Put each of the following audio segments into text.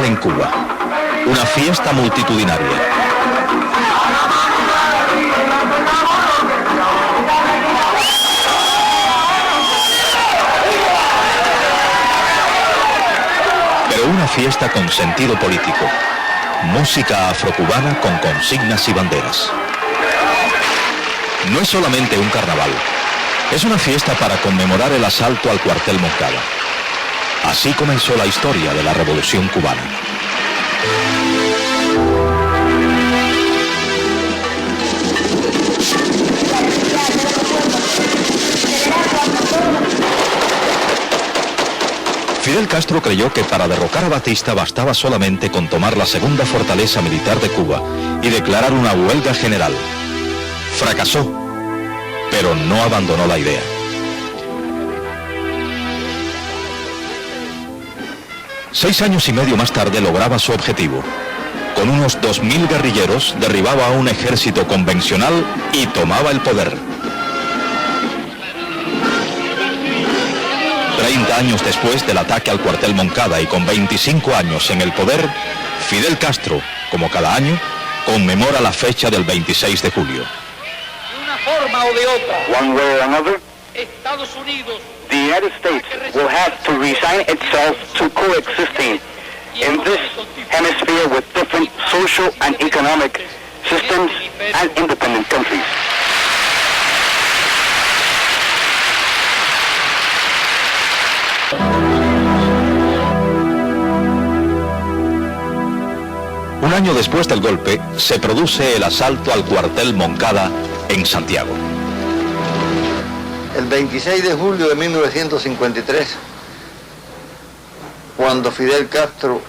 Carnaval en Cuba, una fiesta multitudinaria. Pero una fiesta con sentido político, música afrocubana con consignas y banderas. No es solamente un carnaval, es una fiesta para conmemorar el asalto al cuartel Moncada. Así comenzó la historia de la Revolución Cubana. Fidel Castro creyó que para derrocar a Batista bastaba solamente con tomar la segunda fortaleza militar de Cuba y declarar una huelga general. Fracasó, pero no abandonó la idea. Seis años y medio más tarde lograba su objetivo. Con unos 2000 guerrilleros derribaba a un ejército convencional y tomaba el poder. 30 años después del ataque al cuartel Moncada y con 25 años en el poder, Fidel Castro, como cada año, conmemora la fecha del 26 de julio. De una forma o de otra, One way or another, Estados Unidos, the United States will have to resign itself to coexisting in this hemisphere with different social and economic systems and independent countries. Un año después del golpe, se produce el asalto al cuartel Moncada en Santiago. El 26 de julio de 1953, cuando Fidel Castro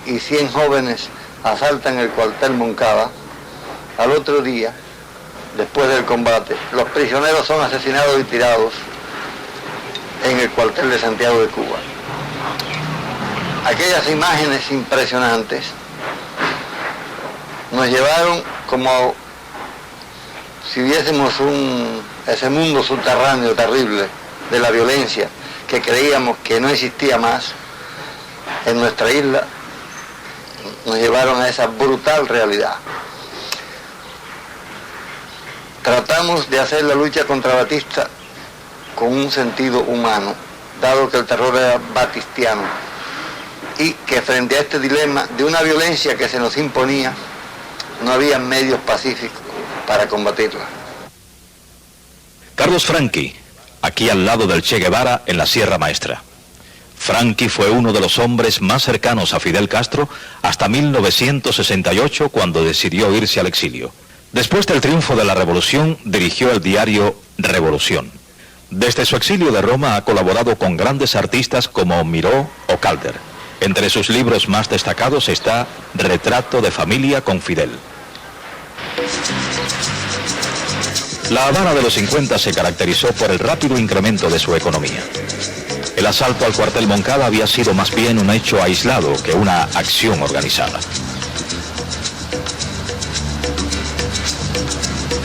y 100 jóvenes asaltan el cuartel Moncada, al otro día, después del combate, los prisioneros son asesinados y tirados en el cuartel de Santiago de Cuba. Aquellas imágenes impresionantes nos llevaron como si viésemos ese mundo subterráneo terrible de la violencia que creíamos que no existía más en nuestra isla, nos llevaron a esa brutal realidad. Tratamos de hacer la lucha contra Batista con un sentido humano, dado que el terror era batistiano, y que frente a este dilema de una violencia que se nos imponía, no había medios pacíficos para combatirla. Carlos Franqui, aquí al lado del Che Guevara en la Sierra Maestra. Franqui fue uno de los hombres más cercanos a Fidel Castro hasta 1968, cuando decidió irse al exilio. Después del triunfo de la revolución, dirigió el diario Revolución. Desde su exilio de Roma ha colaborado con grandes artistas como Miró o Calder. Entre sus libros más destacados está Retrato de familia con Fidel. La Habana de los 50 se caracterizó por el rápido incremento de su economía. El asalto al cuartel Moncada había sido más bien un hecho aislado que una acción organizada.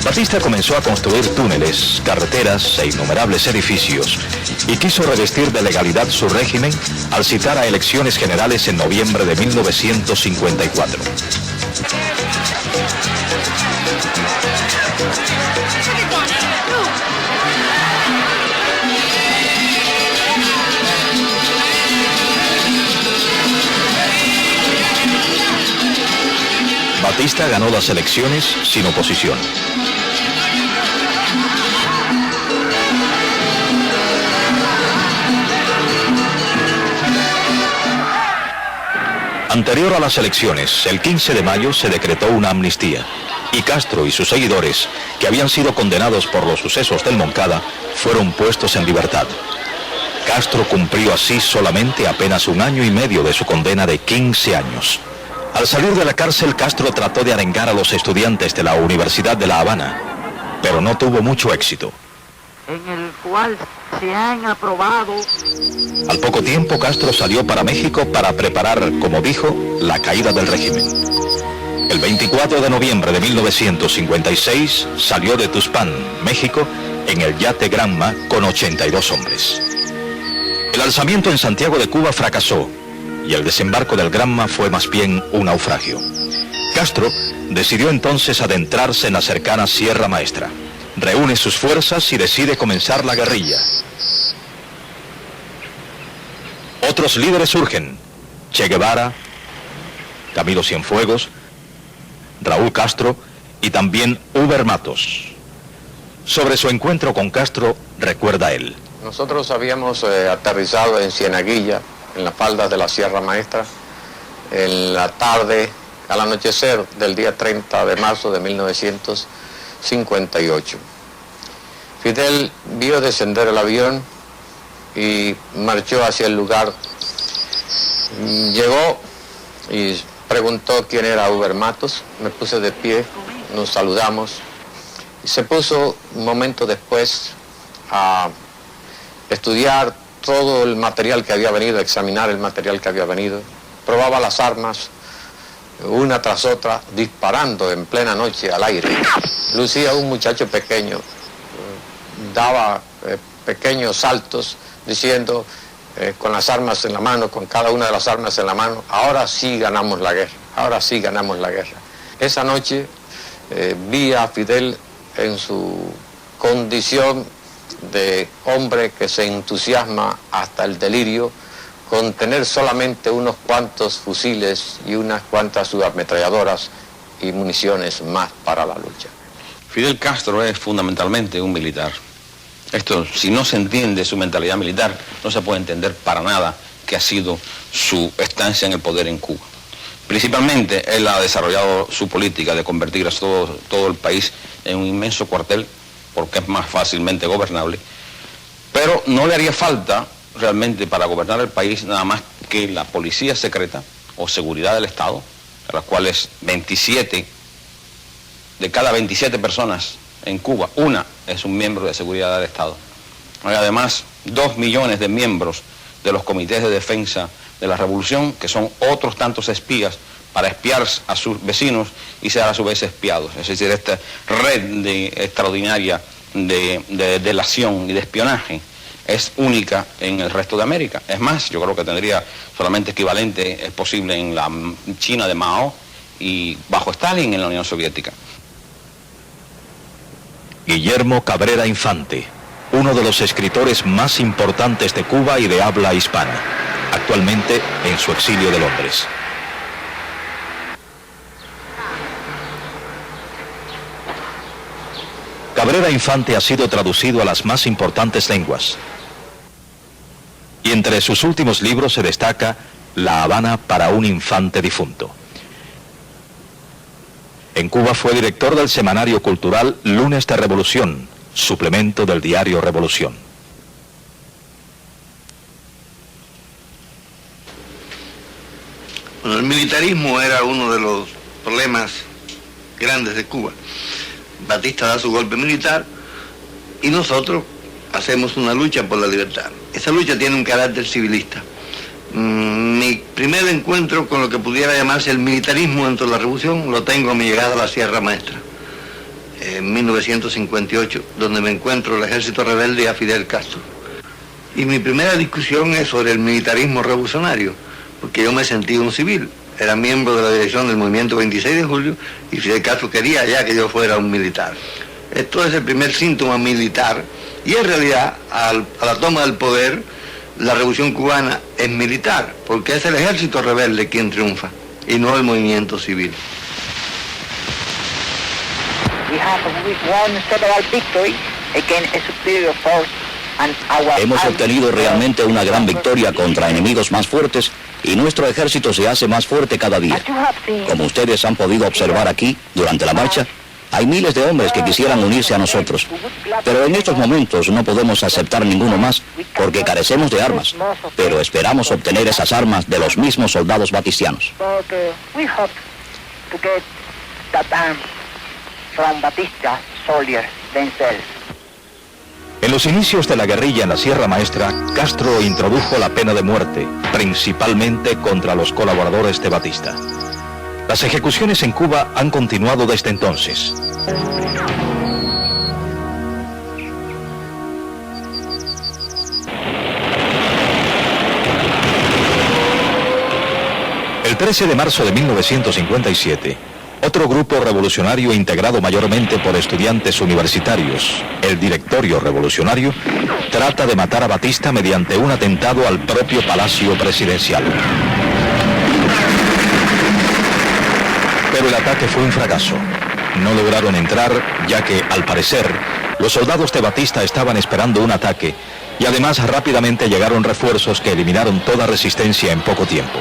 Batista comenzó a construir túneles, carreteras e innumerables edificios y quiso revestir de legalidad su régimen al citar a elecciones generales en noviembre de 1954. Batista ganó las elecciones sin oposición. Anterior a las elecciones, el 15 de mayo se decretó una amnistía y Castro y sus seguidores, que habían sido condenados por los sucesos del Moncada, fueron puestos en libertad. Castro cumplió así solamente apenas un año y medio de su condena de 15 años. Al salir de la cárcel, Castro trató de arengar a los estudiantes de la Universidad de La Habana, pero no tuvo mucho éxito. en el cual se han aprobado. Al poco tiempo, Castro salió para México para preparar, como dijo, la caída del régimen. El 24 de noviembre de 1956 salió de Tuxpan, México, en el yate Granma con 82 hombres. El alzamiento en Santiago de Cuba fracasó y el desembarco del Granma fue más bien un naufragio. Castro decidió entonces adentrarse en la cercana Sierra Maestra. Reúne sus fuerzas y decide comenzar la guerrilla. Otros líderes surgen: Che Guevara, Camilo Cienfuegos, Raúl Castro y también Uber Matos. Sobre su encuentro con Castro, recuerda él: nosotros habíamos aterrizado en Cienaguilla, en las faldas de la Sierra Maestra, en la tarde, al anochecer del día 30 de marzo de 1958. Fidel vio descender el avión y marchó hacia el lugar. Llegó y preguntó quién era Uber Matos. Me puse de pie, nos saludamos. Y se puso un momento después a estudiar todo el material que había venido, a examinar el material que había venido. Probaba las armas, una tras otra, disparando en plena noche al aire. Lucía un muchacho pequeño, daba pequeños saltos, diciendo con las armas en la mano, con cada una de las armas en la mano: ahora sí ganamos la guerra, ahora sí ganamos la guerra. Esa noche vi a Fidel en su condición de hombre que se entusiasma hasta el delirio con tener solamente unos cuantos fusiles y unas cuantas subametralladoras y municiones más para la lucha. Fidel Castro es fundamentalmente un militar. Esto, si no se entiende su mentalidad militar, no se puede entender para nada qué ha sido su estancia en el poder en Cuba. Principalmente, él ha desarrollado su política de convertir a todo el país en un inmenso cuartel, porque es más fácilmente gobernable, pero no le haría falta realmente para gobernar el país nada más que la policía secreta o seguridad del Estado, de las cuales 27 de cada 27 personas en Cuba, una es un miembro de seguridad del Estado. Hay además 2 millones de miembros de los comités de defensa de la revolución, que son otros tantos espías para espiar a sus vecinos y ser a su vez espiados. Es decir, esta red extraordinaria de delación y de espionaje es única en el resto de América. Es más, yo creo que tendría solamente equivalente, es posible, en la China de Mao y bajo Stalin en la Unión Soviética. Guillermo Cabrera Infante, uno de los escritores más importantes de Cuba y de habla hispana, actualmente en su exilio de Londres. Cabrera Infante ha sido traducido a las más importantes lenguas. Y entre sus últimos libros se destaca La Habana para un infante difunto. En Cuba fue director del semanario cultural Lunes de Revolución, suplemento del diario Revolución. Bueno, el militarismo era uno de los problemas grandes de Cuba. Batista da su golpe militar y nosotros hacemos una lucha por la libertad. Esa lucha tiene un carácter civilista. Mi primer encuentro con lo que pudiera llamarse el militarismo dentro de la revolución lo tengo a mi llegada a la Sierra Maestra, en 1958, donde me encuentro el ejército rebelde y a Fidel Castro. Y mi primera discusión es sobre el militarismo revolucionario, porque yo me sentí un civil. Era miembro de la dirección del movimiento 26 de julio y Fidel Castro quería ya que yo fuera un militar. Esto es el primer síntoma militar y en realidad a la toma del poder la revolución cubana es militar, porque es el ejército rebelde quien triunfa y no el movimiento civil. Hemos obtenido realmente una gran victoria contra enemigos más fuertes y nuestro ejército se hace más fuerte cada día. Como ustedes han podido observar aquí, durante la marcha, hay miles de hombres que quisieran unirse a nosotros. Pero en estos momentos no podemos aceptar ninguno más porque carecemos de armas. Pero esperamos obtener esas armas de los mismos soldados batistianos. En los inicios de la guerrilla en la Sierra Maestra, Castro introdujo la pena de muerte, principalmente contra los colaboradores de Batista. Las ejecuciones en Cuba han continuado desde entonces. El 13 de marzo de 1957, otro grupo revolucionario integrado mayormente por estudiantes universitarios, el Directorio Revolucionario, trata de matar a Batista mediante un atentado al propio Palacio Presidencial. Pero el ataque fue un fracaso. No lograron entrar, ya que, al parecer, los soldados de Batista estaban esperando un ataque, y además rápidamente llegaron refuerzos que eliminaron toda resistencia en poco tiempo.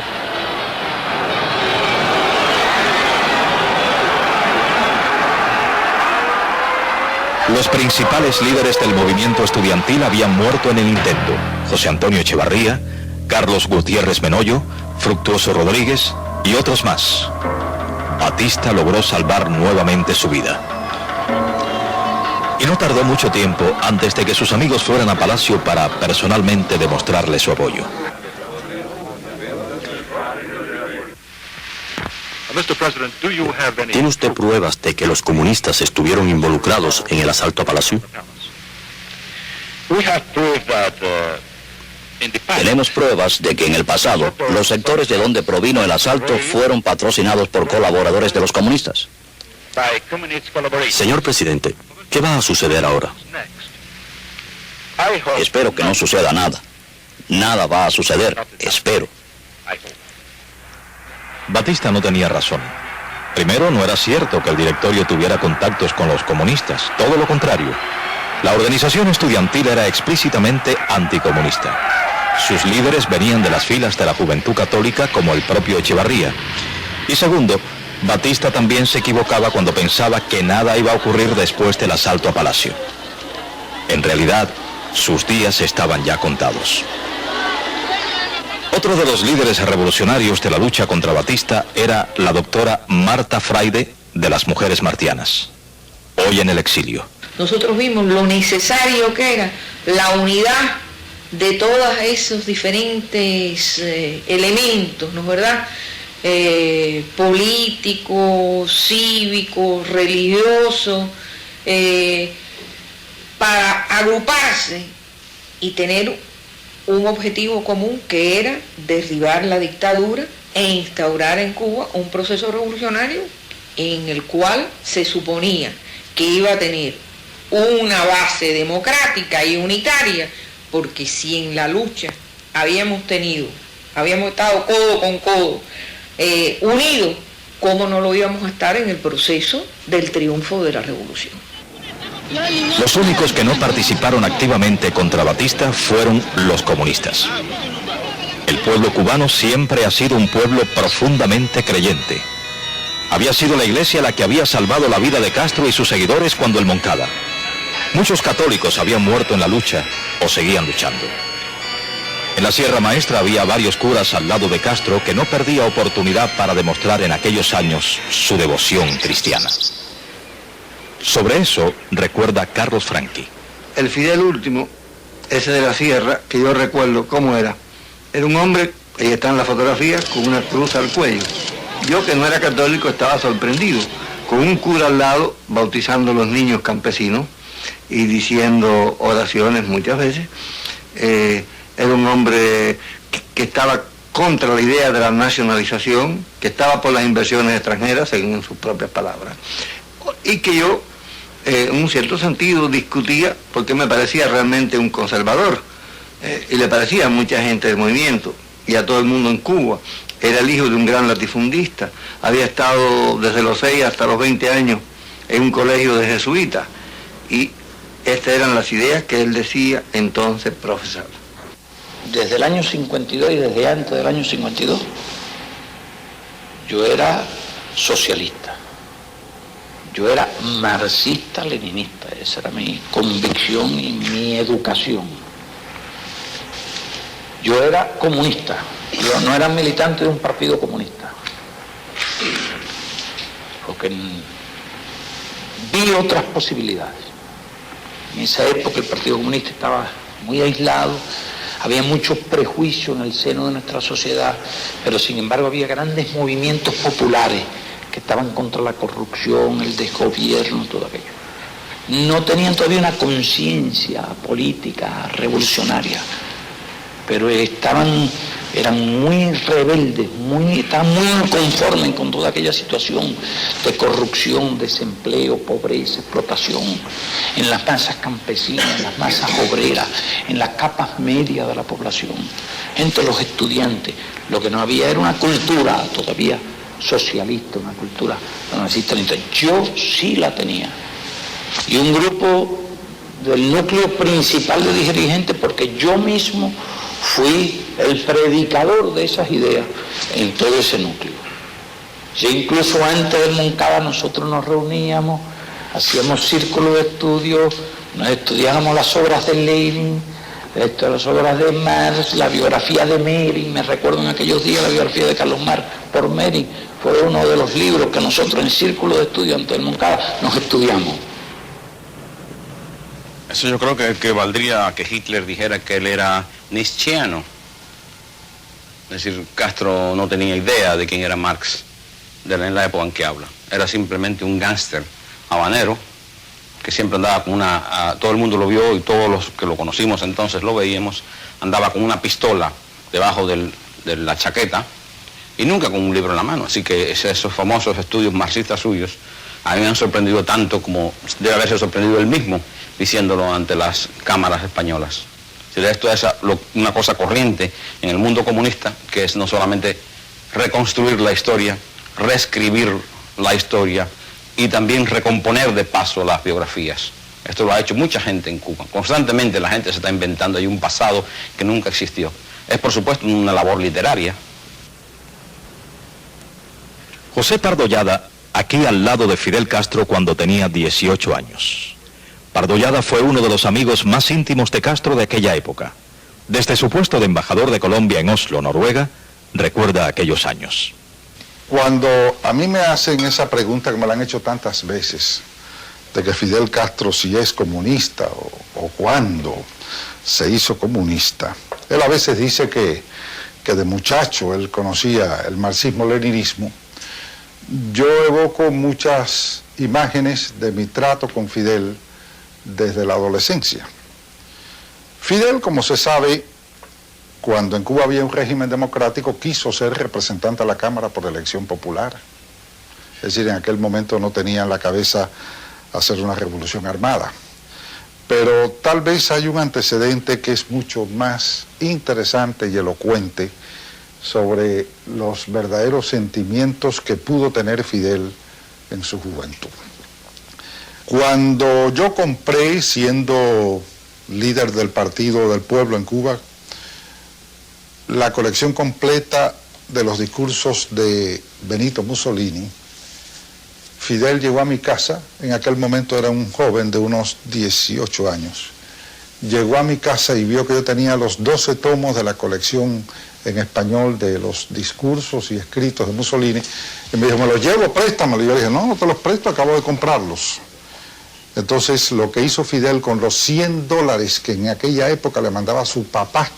Los principales líderes del movimiento estudiantil habían muerto en el intento: José Antonio Echevarría, Carlos Gutiérrez Menoyo, Fructuoso Rodríguez y otros más. Batista logró salvar nuevamente su vida. Y no tardó mucho tiempo antes de que sus amigos fueran a Palacio para personalmente demostrarle su apoyo. ¿Tiene usted pruebas de que los comunistas estuvieron involucrados en el asalto a Palacio? Tenemos pruebas de que en el pasado los sectores de donde provino el asalto fueron patrocinados por colaboradores de los comunistas. Señor presidente, ¿qué va a suceder ahora? Espero que no suceda nada. Nada va a suceder, espero. Batista no tenía razón. Primero, no era cierto que el directorio tuviera contactos con los comunistas, todo lo contrario. La organización estudiantil era explícitamente anticomunista. Sus líderes venían de las filas de la Juventud Católica, como el propio Echevarría. Y segundo, Batista también se equivocaba cuando pensaba que nada iba a ocurrir después del asalto a Palacio. En realidad, sus días estaban ya contados. Otro de los líderes revolucionarios de la lucha contra Batista era la doctora Marta Fraide de las Mujeres Martianas, hoy en el exilio. Nosotros vimos lo necesario que era la unidad de todos esos diferentes elementos, ¿no es verdad? Políticos, cívicos, religiosos, para agruparse y tener un objetivo común, que era derribar la dictadura e instaurar en Cuba un proceso revolucionario en el cual se suponía que iba a tener una base democrática y unitaria, porque si en la lucha habíamos estado codo con codo, unidos, ¿cómo no lo íbamos a estar en el proceso del triunfo de la revolución? Los únicos que no participaron activamente contra Batista fueron los comunistas. El pueblo cubano siempre ha sido un pueblo profundamente creyente. Había sido la Iglesia la que había salvado la vida de Castro y sus seguidores cuando el Moncada. Muchos católicos habían muerto en la lucha o seguían luchando. En la Sierra Maestra había varios curas al lado de Castro que no perdía oportunidad para demostrar en aquellos años su devoción cristiana. Sobre eso recuerda Carlos Franqui. El Fidel último, ese de la Sierra, que yo recuerdo cómo era un hombre, ahí está en la fotografía, con una cruz al cuello. Yo, que no era católico, estaba sorprendido, con un cura al lado, bautizando a los niños campesinos y diciendo oraciones muchas veces. Era un hombre que estaba contra la idea de la nacionalización, que estaba por las inversiones extranjeras, según sus propias palabras, y que yo, en un cierto sentido, discutía porque me parecía realmente un conservador, y le parecía a mucha gente del movimiento y a todo el mundo en Cuba. Era el hijo de un gran latifundista, había estado desde los 6 hasta los 20 años en un colegio de jesuitas, y estas eran las ideas que él decía entonces profesar. Desde el año 52 y desde antes del año 52, yo era socialista. Yo era marxista-leninista, esa era mi convicción y mi educación. Yo era comunista, yo no era militante de un partido comunista, porque vi otras posibilidades. En esa época el Partido Comunista estaba muy aislado, había muchos prejuicios en el seno de nuestra sociedad, pero sin embargo había grandes movimientos populares que estaban contra la corrupción, el desgobierno, todo aquello. No tenían todavía una conciencia política revolucionaria, pero estaban eran muy rebeldes, estaban muy inconformes con toda aquella situación de corrupción, desempleo, pobreza, explotación, en las masas campesinas, en las masas obreras, en las capas medias de la población, entre los estudiantes. Lo que no había era una cultura todavía socialista, una cultura marxista. Yo sí la tenía. Y un grupo del núcleo principal de dirigentes, porque yo mismo fui el predicador de esas ideas en todo ese núcleo. Ya incluso antes del Moncada nosotros nos reuníamos, hacíamos círculos de estudio, nos estudiábamos las obras de Lenin, las obras de Marx, la biografía de Mering. Me recuerdo en aquellos días la biografía de Carlos Marx por Mering, fue uno de los libros que nosotros en círculo de estudio antes del Moncada nos estudiamos. Eso yo creo que valdría que Hitler dijera que él era nietzscheano. Es decir, Castro no tenía idea de quién era Marx en la época en que habla. Era simplemente un gángster habanero que siempre andaba con todo el mundo lo vio y todos los que lo conocimos entonces lo veíamos, andaba con una pistola debajo de la chaqueta y nunca con un libro en la mano. Así que esos famosos estudios marxistas suyos a mí me han sorprendido tanto como debe haberse sorprendido él mismo diciéndolo ante las cámaras españolas. Esto es una cosa corriente en el mundo comunista, que es no solamente reconstruir la historia, reescribir la historia y también recomponer de paso las biografías. Esto lo ha hecho mucha gente en Cuba. Constantemente la gente se está inventando ahí un pasado que nunca existió. Es por supuesto una labor literaria. José Pardollada, aquí al lado de Fidel Castro cuando tenía 18 años. Pardollada fue uno de los amigos más íntimos de Castro de aquella época. Desde su puesto de embajador de Colombia en Oslo, Noruega, recuerda aquellos años. Cuando a mí me hacen esa pregunta, que me la han hecho tantas veces, de que Fidel Castro si es comunista o cuándo se hizo comunista, él a veces dice que de muchacho él conocía el marxismo-leninismo. Yo evoco muchas imágenes de mi trato con Fidel desde la adolescencia. Fidel, como se sabe, cuando en Cuba había un régimen democrático, quiso ser representante a la Cámara por elección popular. Es decir, en aquel momento no tenía en la cabeza hacer una revolución armada. Pero tal vez hay un antecedente que es mucho más interesante y elocuente sobre los verdaderos sentimientos que pudo tener Fidel en su juventud. Cuando yo compré, siendo líder del Partido del Pueblo en Cuba, la colección completa de los discursos de Benito Mussolini, Fidel llegó a mi casa, en aquel momento era un joven de unos 18 años, llegó a mi casa y vio que yo tenía los 12 tomos de la colección en español de los discursos y escritos de Mussolini, y me dijo, me los llevo, préstamelo. Y yo le dije, no, no te los presto, acabo de comprarlos. Entonces, lo que hizo Fidel con los $100 que en aquella época le mandaba a su papá,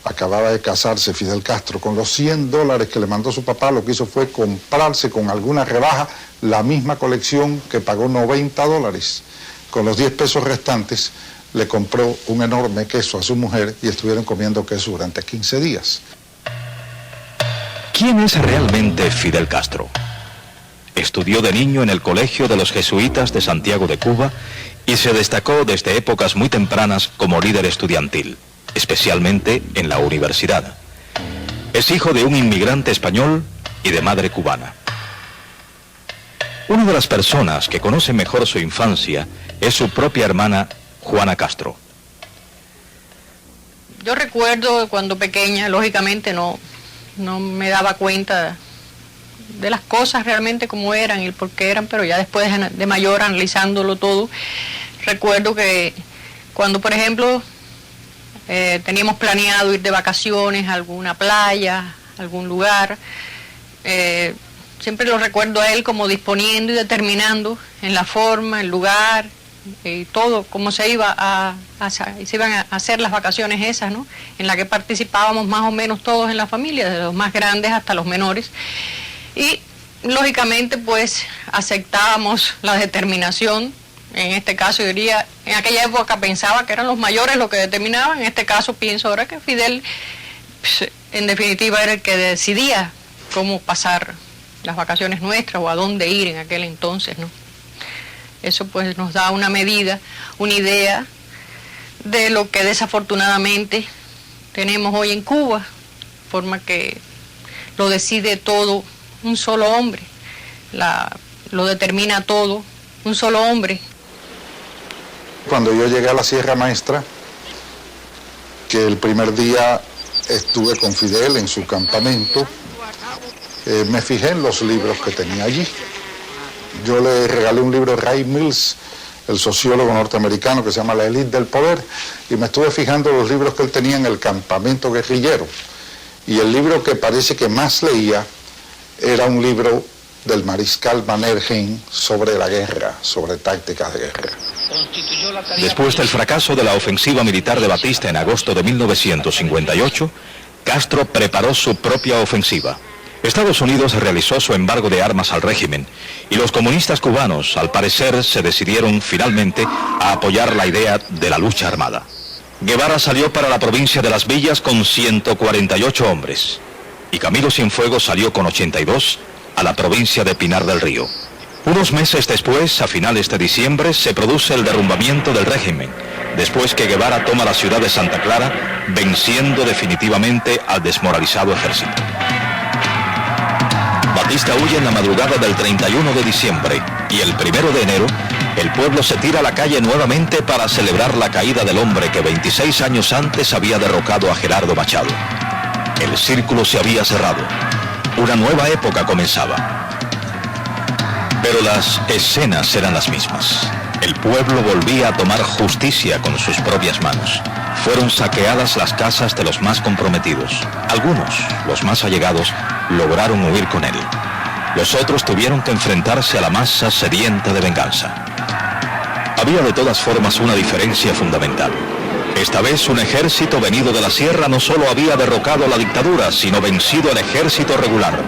acababa de casarse Fidel Castro, con los $100 que le mandó su papá, lo que hizo fue comprarse con alguna rebaja la misma colección que pagó $90. Con los 10 pesos restantes le compró un enorme queso a su mujer y estuvieron comiendo queso durante 15 días. ¿Quién es realmente Fidel Castro? Estudió de niño en el Colegio de los Jesuitas de Santiago de Cuba y se destacó desde épocas muy tempranas como líder estudiantil, especialmente en la universidad. Es hijo de un inmigrante español y de madre cubana. Una de las personas que conoce mejor su infancia es su propia hermana, Juana Castro. Yo recuerdo cuando pequeña, lógicamente no me daba cuenta de las cosas realmente como eran y el por qué eran, pero ya después de mayor, analizándolo todo, recuerdo que cuando, por ejemplo, teníamos planeado ir de vacaciones a alguna playa, a algún lugar, siempre lo recuerdo a él como disponiendo y determinando en la forma, el lugar y todo, cómo se iban a hacer las vacaciones esas, ¿no? En la que participábamos más o menos todos en la familia, desde los más grandes hasta los menores. Y lógicamente pues aceptábamos la determinación. En este caso yo diría, en aquella época pensaba que eran los mayores los que determinaban, en este caso pienso ahora que Fidel pues, en definitiva era el que decidía cómo pasar las vacaciones nuestras o a dónde ir en aquel entonces, ¿no? Eso pues nos da una medida, una idea de lo que desafortunadamente tenemos hoy en Cuba, de forma que lo decide todo un solo hombre, lo determina todo un solo hombre. Cuando yo llegué a la Sierra Maestra, que el primer día estuve con Fidel en su campamento, me fijé en los libros que tenía allí. Yo le regalé un libro a Ray Mills, el sociólogo norteamericano, que se llama La élite del poder, y me estuve fijando en los libros que él tenía en el campamento guerrillero. Y el libro que parece que más leía era un libro del mariscal Mannerheim sobre la guerra, sobre tácticas de guerra. Después del fracaso de la ofensiva militar de Batista en agosto de 1958, Castro preparó su propia ofensiva. Estados Unidos realizó su embargo de armas al régimen y los comunistas cubanos, al parecer, se decidieron finalmente a apoyar la idea de la lucha armada. Guevara salió para la provincia de Las Villas con 148 hombres y Camilo Cienfuegos salió con 82 a la provincia de Pinar del Río. Unos meses después, a finales de diciembre, se produce el derrumbamiento del régimen, después que Guevara toma la ciudad de Santa Clara, venciendo definitivamente al desmoralizado ejército. Batista huye en la madrugada del 31 de diciembre y el 1 de enero, el pueblo se tira a la calle nuevamente para celebrar la caída del hombre que 26 años antes había derrocado a Gerardo Machado. El círculo se había cerrado. Una nueva época comenzaba. Pero las escenas eran las mismas. El pueblo volvía a tomar justicia con sus propias manos. Fueron saqueadas las casas de los más comprometidos. Algunos, los más allegados, lograron huir con él. Los otros tuvieron que enfrentarse a la masa sedienta de venganza. Había de todas formas una diferencia fundamental. Esta vez un ejército venido de la sierra no solo había derrocado la dictadura, sino vencido al ejército regular.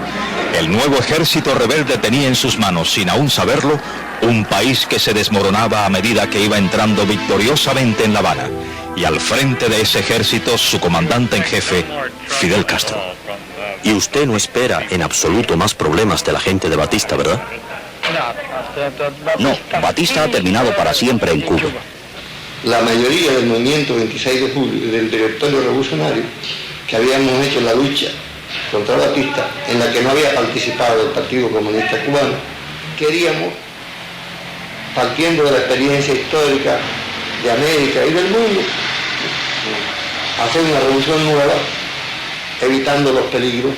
El nuevo ejército rebelde tenía en sus manos, sin aún saberlo, un país que se desmoronaba a medida que iba entrando victoriosamente en La Habana. Y al frente de ese ejército, su comandante en jefe, Fidel Castro. Y usted no espera en absoluto más problemas de la gente de Batista, ¿verdad? No, Batista ha terminado para siempre en Cuba. La mayoría del movimiento 26 de julio y del directorio revolucionario, que habíamos hecho la lucha contra Batista, en la que no había participado el Partido Comunista Cubano, queríamos, partiendo de la experiencia histórica de América y del mundo, hacer una revolución nueva, evitando los peligros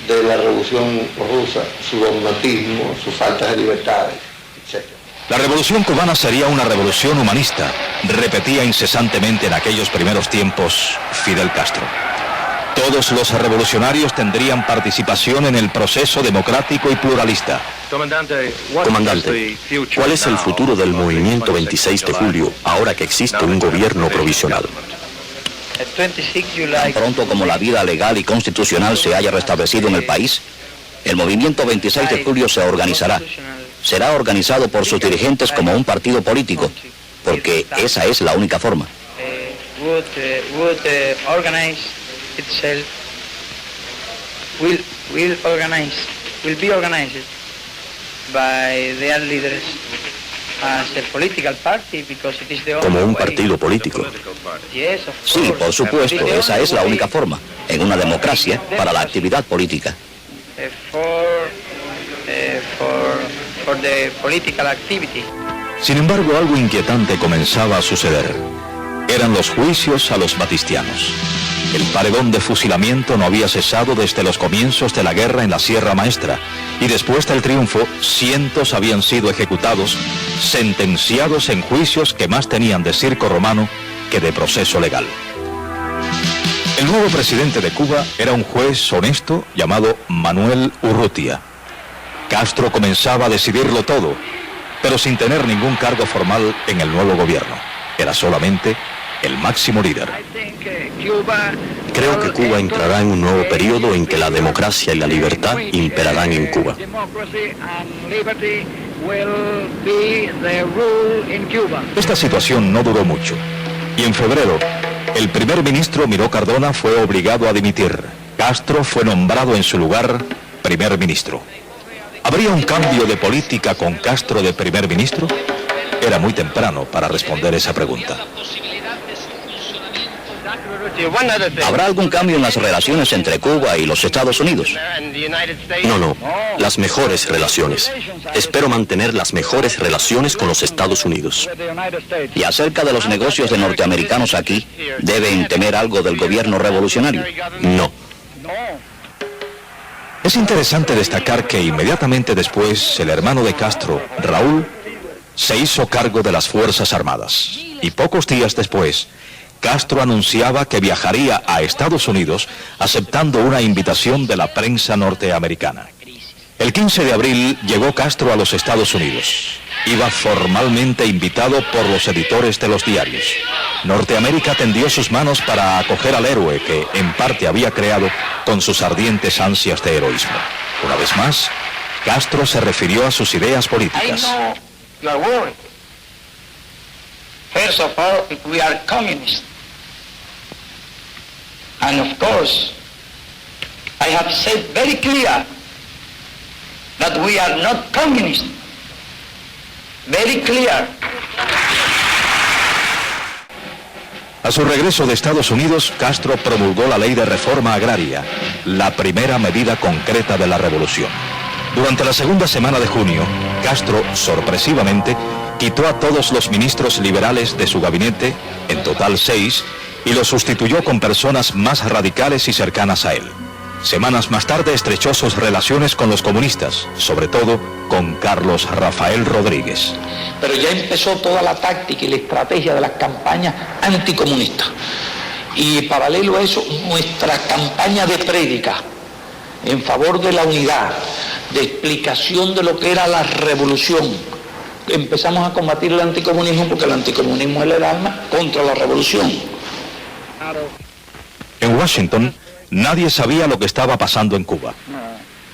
de la revolución rusa, su dogmatismo, sus faltas de libertades, etc. La revolución cubana sería una revolución humanista, repetía incesantemente en aquellos primeros tiempos Fidel Castro. Todos los revolucionarios tendrían participación en el proceso democrático y pluralista. Comandante, ¿cuál es el futuro del movimiento 26 de julio ahora que existe un gobierno provisional? Tan pronto como la vida legal y constitucional se haya restablecido en el país, el movimiento 26 de julio se organizará. Será organizado por sus dirigentes como un partido político, porque esa es la única forma. Como un partido político. Sí, por supuesto, esa es la única forma, en una democracia, para la actividad política. Sin embargo, algo inquietante comenzaba a suceder. Eran los juicios a los batistianos. El paredón de fusilamiento no había cesado desde los comienzos de la guerra en la Sierra Maestra, y después del triunfo, cientos habían sido ejecutados, sentenciados en juicios que más tenían de circo romano que de proceso legal. El nuevo presidente de Cuba era un juez honesto llamado Manuel Urrutia. Castro comenzaba a decidirlo todo, pero sin tener ningún cargo formal en el nuevo gobierno. Era solamente el máximo líder. Creo que Cuba entrará en un nuevo periodo en que la democracia y la libertad imperarán en Cuba. Esta situación no duró mucho, y en febrero, El primer ministro Miró Cardona fue obligado a dimitir. Castro fue nombrado en su lugar primer ministro. ¿Habría un cambio de política con Castro de primer ministro? Era muy temprano para responder esa pregunta. ¿Habrá algún cambio en las relaciones entre Cuba y los Estados Unidos? No, las mejores relaciones. Espero mantener las mejores relaciones con los Estados Unidos. Y acerca de los negocios de norteamericanos aquí, ¿deben temer algo del gobierno revolucionario? No. Es interesante destacar que inmediatamente después el hermano de Castro, Raúl, se hizo cargo de las Fuerzas Armadas. Y pocos días después, Castro anunciaba que viajaría a Estados Unidos aceptando una invitación de la prensa norteamericana. El 15 de abril llegó Castro a los Estados Unidos. Iba formalmente invitado por los editores de los diarios. Norteamérica tendió sus manos para acoger al héroe que en parte había creado con sus ardientes ansias de heroísmo. Una vez más, Castro se refirió a sus ideas políticas. First of all, we are communists. And of course, I have said very clear that we are not communists. Very clear. A su regreso de Estados Unidos, Castro promulgó la Ley de Reforma Agraria, la primera medida concreta de la revolución. Durante la segunda semana de junio, Castro, sorpresivamente, quitó a todos los ministros liberales de su gabinete, en total 6, y los sustituyó con personas más radicales y cercanas a él. Semanas más tarde estrechó sus relaciones con los comunistas, sobre todo con Carlos Rafael Rodríguez. Pero ya empezó toda la táctica y la estrategia de las campañas anticomunistas. Y paralelo a eso, nuestra campaña de prédica en favor de la unidad, de explicación de lo que era la revolución. Empezamos a combatir el anticomunismo porque el anticomunismo es el arma contra la revolución. En Washington, nadie sabía lo que estaba pasando en Cuba.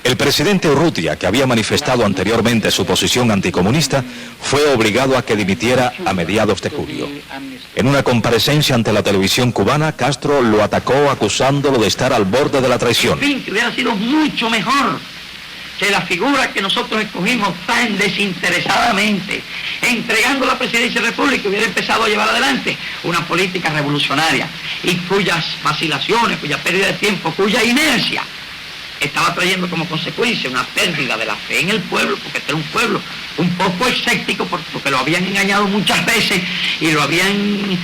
El presidente Urrutia, que había manifestado anteriormente su posición anticomunista, fue obligado a que dimitiera a mediados de julio. En una comparecencia ante la televisión cubana, Castro lo atacó acusándolo de estar al borde de la traición. En fin, que hubiera sido mucho mejor que la figura que nosotros escogimos tan desinteresadamente, entregando la presidencia de la República, hubiera empezado a llevar adelante una política revolucionaria y cuyas vacilaciones, cuya pérdida de tiempo, cuya inercia estaba trayendo como consecuencia una pérdida de la fe en el pueblo, porque este era un pueblo un poco escéptico, porque lo habían engañado muchas veces y lo habían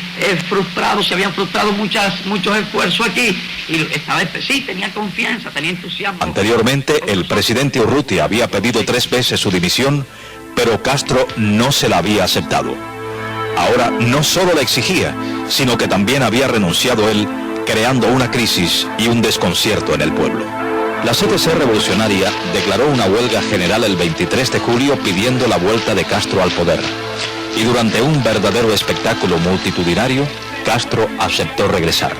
frustrado, se habían frustrado muchos esfuerzos aquí, y esta vez sí tenía confianza, tenía entusiasmo. Anteriormente, el presidente Urrutia había pedido 3 veces su dimisión, pero Castro no se la había aceptado. Ahora no solo la exigía, sino que también había renunciado él, creando una crisis y un desconcierto en el pueblo. La CTC revolucionaria declaró una huelga general el 23 de julio pidiendo la vuelta de Castro al poder. Y durante un verdadero espectáculo multitudinario, Castro aceptó regresar.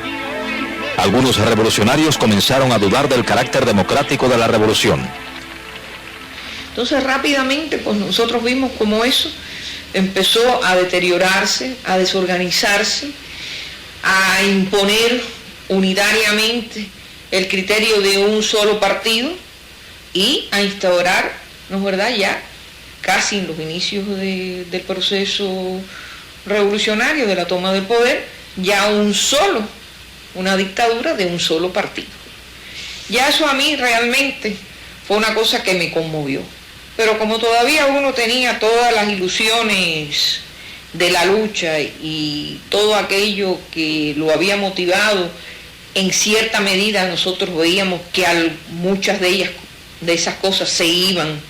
Algunos revolucionarios comenzaron a dudar del carácter democrático de la revolución. Entonces rápidamente pues nosotros vimos cómo eso empezó a deteriorarse, a desorganizarse, a imponer unitariamente el criterio de un solo partido y a instaurar, ¿no es verdad?, ya casi en los inicios del proceso revolucionario, de la toma del poder, ya una dictadura de un solo partido. Ya eso a mí realmente fue una cosa que me conmovió. Pero como todavía uno tenía todas las ilusiones de la lucha y todo aquello que lo había motivado, en cierta medida nosotros veíamos que muchas de esas cosas se iban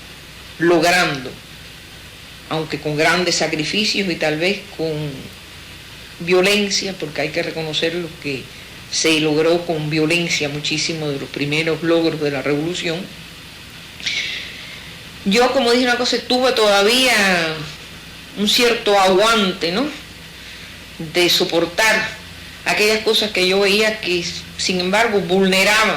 logrando, aunque con grandes sacrificios y tal vez con violencia, porque hay que reconocer lo que se logró con violencia, muchísimo de los primeros logros de la revolución. Yo, como dije una cosa, tuve todavía un cierto aguante, ¿no?, de soportar aquellas cosas que yo veía que, sin embargo, vulneraban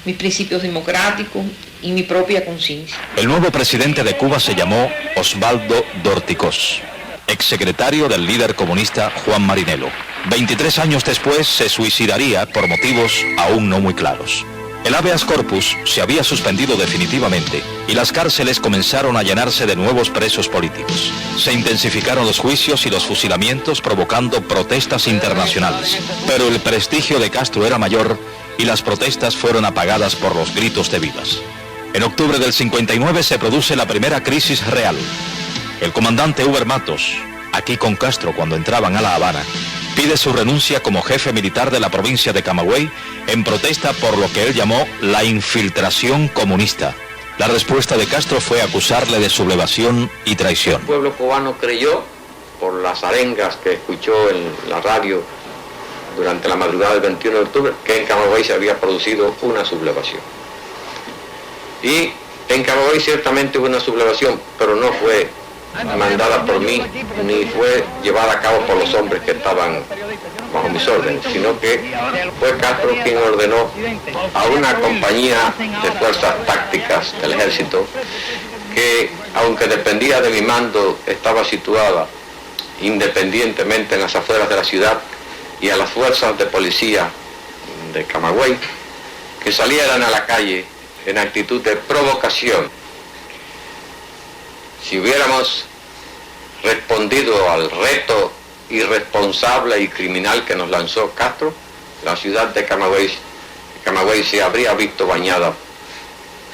mis principios democráticos y mi propia conciencia. El nuevo presidente de Cuba se llamó Osvaldo Dorticós, exsecretario del líder comunista Juan Marinelo. 23 años después se suicidaría por motivos aún no muy claros. El habeas corpus se había suspendido definitivamente y las cárceles comenzaron a llenarse de nuevos presos políticos. Se intensificaron los juicios y los fusilamientos, provocando protestas internacionales. Pero el prestigio de Castro era mayor y las protestas fueron apagadas por los gritos de vivas. En octubre del 59 se produce la primera crisis real. El comandante Uber Matos, aquí con Castro cuando entraban a La Habana, pide su renuncia como jefe militar de la provincia de Camagüey en protesta por lo que él llamó la infiltración comunista. La respuesta de Castro fue acusarle de sublevación y traición. El pueblo cubano creyó, por las arengas que escuchó en la radio durante la madrugada del 21 de octubre, que en Camagüey se había producido una sublevación. Y en Camagüey ciertamente hubo una sublevación, pero no fue mandada por mí, ni fue llevada a cabo por los hombres que estaban bajo mis órdenes, sino que fue Castro quien ordenó a una compañía de fuerzas tácticas del ejército que, aunque dependía de mi mando, estaba situada independientemente en las afueras de la ciudad, y a las fuerzas de policía de Camagüey que salieran a la calle en actitud de provocación. Si hubiéramos respondido al reto irresponsable y criminal que nos lanzó Castro, la ciudad de Camagüey se habría visto bañada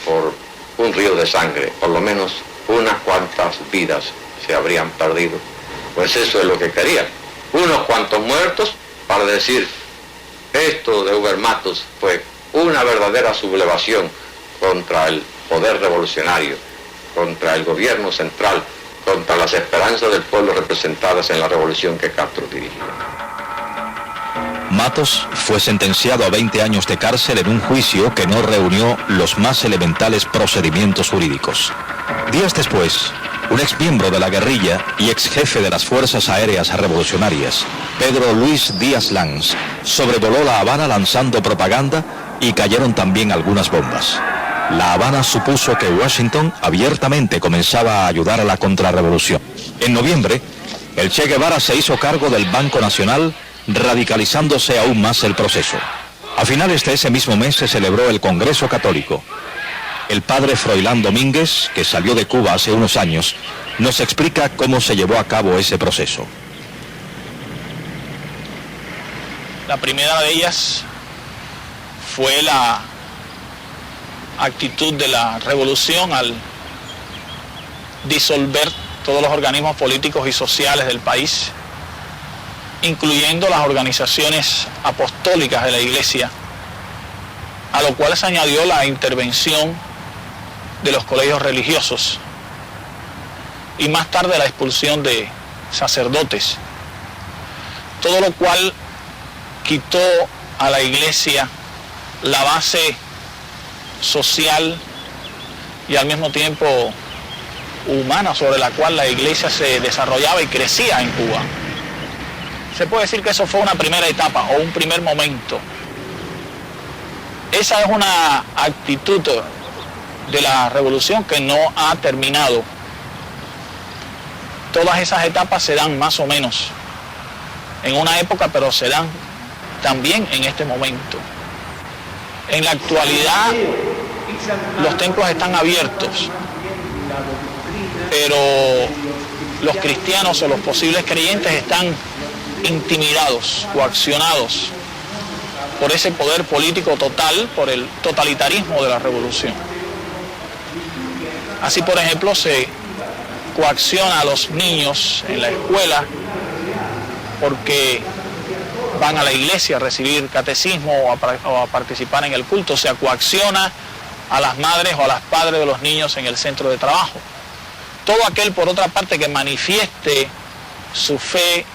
por un río de sangre, por lo menos unas cuantas vidas se habrían perdido. Pues eso es lo que quería, unos cuantos muertos para decir, esto de Uber Matos fue una verdadera sublevación contra el poder revolucionario, contra el gobierno central, contra las esperanzas del pueblo representadas en la revolución que Castro dirigió. Matos fue sentenciado a 20 años de cárcel en un juicio que no reunió los más elementales procedimientos jurídicos. Días después, un exmiembro de la guerrilla y exjefe de las Fuerzas Aéreas Revolucionarias, Pedro Luis Díaz Lanz, sobrevoló La Habana lanzando propaganda y cayeron también algunas bombas. La Habana supuso que Washington abiertamente comenzaba a ayudar a la contrarrevolución. En noviembre, el Che Guevara se hizo cargo del Banco Nacional, radicalizándose aún más el proceso. A finales de ese mismo mes se celebró el Congreso Católico. El padre Froilán Domínguez, que salió de Cuba hace unos años, nos explica cómo se llevó a cabo ese proceso. La primera de ellas fue la actitud de la revolución al disolver todos los organismos políticos y sociales del país, incluyendo las organizaciones apostólicas de la Iglesia, a lo cual se añadió la intervención de los colegios religiosos y más tarde la expulsión de sacerdotes, todo lo cual quitó a la Iglesia la base social y al mismo tiempo humana sobre la cual la Iglesia se desarrollaba y crecía en Cuba. Se puede decir que eso fue una primera etapa o un primer momento. Esa es una actitud de la revolución que no ha terminado. Todas esas etapas se dan más o menos en una época, pero se dan también en este momento. En la actualidad los templos están abiertos, pero los cristianos o los posibles creyentes están intimidados, coaccionados por ese poder político total, por el totalitarismo de la revolución. Así, por ejemplo, se coacciona a los niños en la escuela porque van a la iglesia a recibir catecismo o a participar en el culto. Se coacciona a las madres o a los padres de los niños en el centro de trabajo. Todo aquel, por otra parte, que manifieste su fe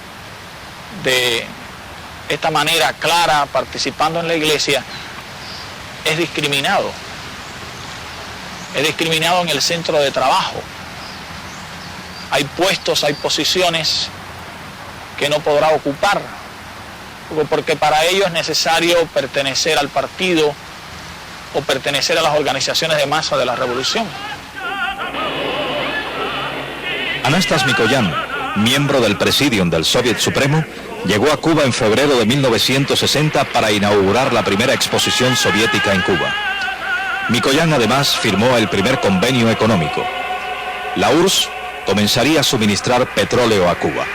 de esta manera clara, participando en la iglesia, es discriminado. Es discriminado en el centro de trabajo. Hay puestos, hay posiciones que no podrá ocupar, porque para ello es necesario pertenecer al partido o pertenecer a las organizaciones de masa de la revolución. Anastas Mikoyan, miembro del Presidium del Soviet Supremo, llegó a Cuba en febrero de 1960 para inaugurar la primera exposición soviética en Cuba. Mikoyan además firmó el primer convenio económico. La URSS comenzaría a suministrar petróleo a Cuba.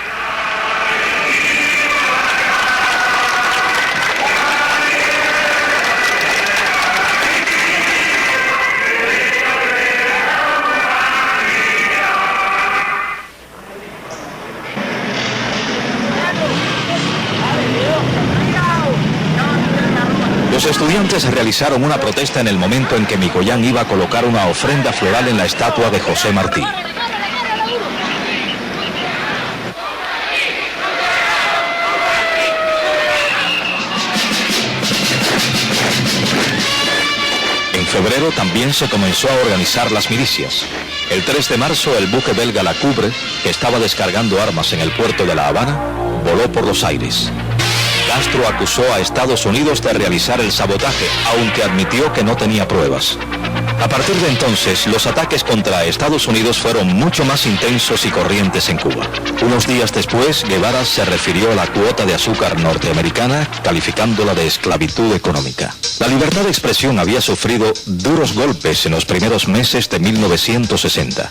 Los estudiantes realizaron una protesta en el momento en que Mikoyan iba a colocar una ofrenda floral en la estatua de José Martí. En febrero también se comenzó a organizar las milicias. El 3 de marzo el buque belga La Coubre, que estaba descargando armas en el puerto de La Habana, voló por los aires. Castro acusó a Estados Unidos de realizar el sabotaje, aunque admitió que no tenía pruebas. A partir de entonces, los ataques contra Estados Unidos fueron mucho más intensos y corrientes en Cuba. Unos días después, Guevara se refirió a la cuota de azúcar norteamericana, calificándola de esclavitud económica. La libertad de expresión había sufrido duros golpes en los primeros meses de 1960.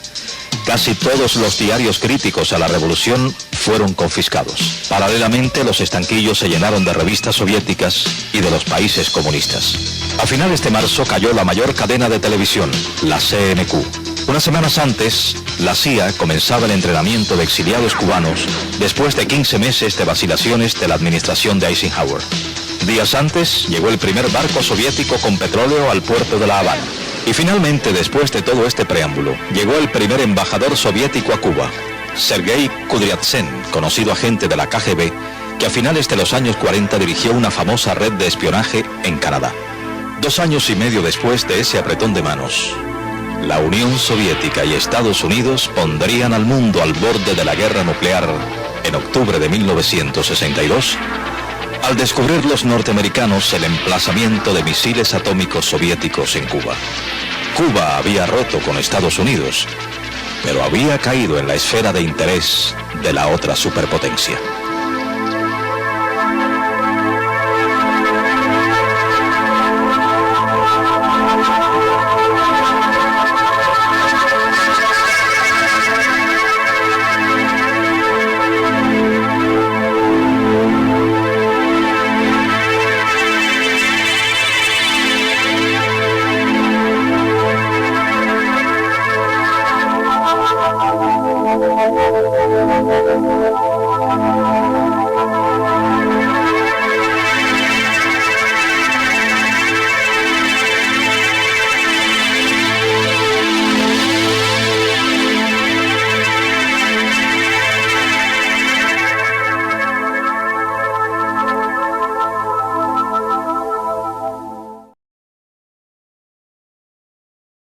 Casi todos los diarios críticos a la revolución fueron confiscados. Paralelamente, los estanquillos se llenaron de revistas soviéticas y de los países comunistas. A finales de marzo cayó la mayor cadena de televisión, la CNQ. Unas semanas antes, la CIA comenzaba el entrenamiento de exiliados cubanos después de 15 meses de vacilaciones de la administración de Eisenhower. Días antes, llegó el primer barco soviético con petróleo al puerto de La Habana. Y finalmente, después de todo este preámbulo, llegó el primer embajador soviético a Cuba, Sergei Kudryavtsev, conocido agente de la KGB, que a finales de los años 40 dirigió una famosa red de espionaje en Canadá. 2 años y medio después de ese apretón de manos, la Unión Soviética y Estados Unidos pondrían al mundo al borde de la guerra nuclear en octubre de 1962, al descubrir los norteamericanos el emplazamiento de misiles atómicos soviéticos en Cuba. Cuba había roto con Estados Unidos, pero había caído en la esfera de interés de la otra superpotencia.